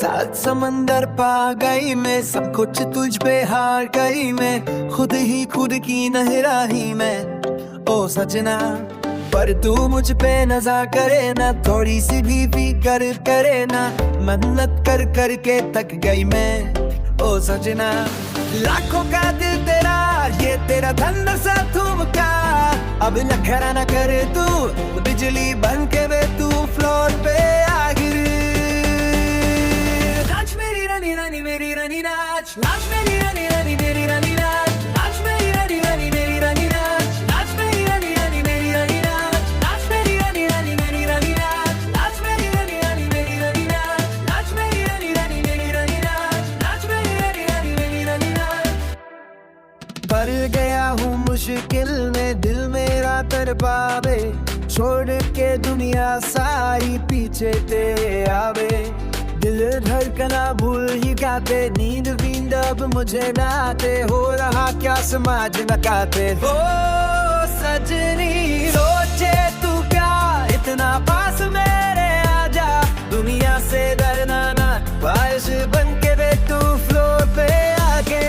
सात समंदर पा गई मैं, सब कुछ तुझ पे हार गई मैं, खुद ही खुद की नहराही मैं ओ सजना। पर तू मुझ पे नजर करे ना, थोड़ी सी भी फिक्र करे ना, मेहनत कर कर के थक गई मैं ओ सजना। लाखों का दिल तेरा, ये तेरा धंधा सा ठुमका, अब नखरा न करे तू, बिजली बन के वे तू फ्लोर पे आ गिर। नाच मेरी रानी रानी मेरी रानी नाच, नाच मेरी रानी रानी मेरी रानी नाच, नाच मेरी रानी रानी मेरी रानी नाच, नाच मेरी रानी रानी मेरी रानी नाच, नाच मेरी रानी रानी मेरी रानी नाच, नाच मेरी रानी रानी मेरी रानी नाच, नाच मेरी रानी रानी मेरी रानी नाच, नाच मेरी रानी रानी मेरी रानी नाच। पर गया हूँ मुश्किल में, दिल मेरा तरपावे, छोड़ के दुनिया सारी पीछे तेरे आवे। दिल धड़कना भूल ही गाते, नींद वींद अब मुझे ना आते, हो रहा क्या समाज नकाते। ओ सजनी सोचे तू क्या, इतना पास मेरे आजा, दुनिया से डरना ना, बारिश बन के वे तू फ्लोर पे आके।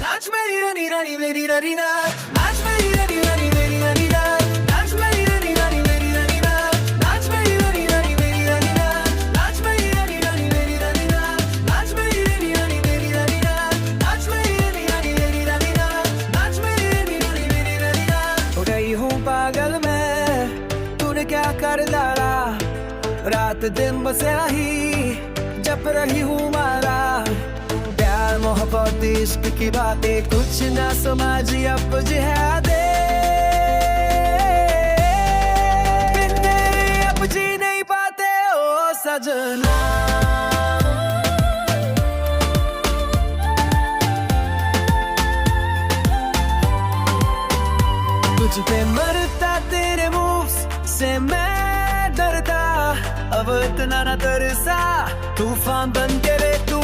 नाच मेरी रानी रानी मेरी रानी नाच, नाच मेरी रानी रानी मेरी रानी नाच, नाच मेरी रानी रानी मेरी रानी नाच, नाच मेरी रानी रानी मेरी रानी नाच, नाच मेरी रानी रानी मेरी रानी नाच, नाच मेरी रानी रानी मेरी रानी नाच, नाच मेरी रानी रानी मेरी रानी नाच, नाच मेरी रानी रानी मेरी रानी नाच। हो गई हूँ पागल मैं, तूने क्या कर डाला, रात दिन बस यही जप रही हूँ मारा। प्यार मोहब्बत इश्क की बातें कुछ ना समझ अब जिहादे, बिन तेरे अब जी नहीं पाते ओ सजना। तुझ पे मरता तेरे मूव्स से मैं डरता, अब इतना ना तरसा, तूफान बन के वे तू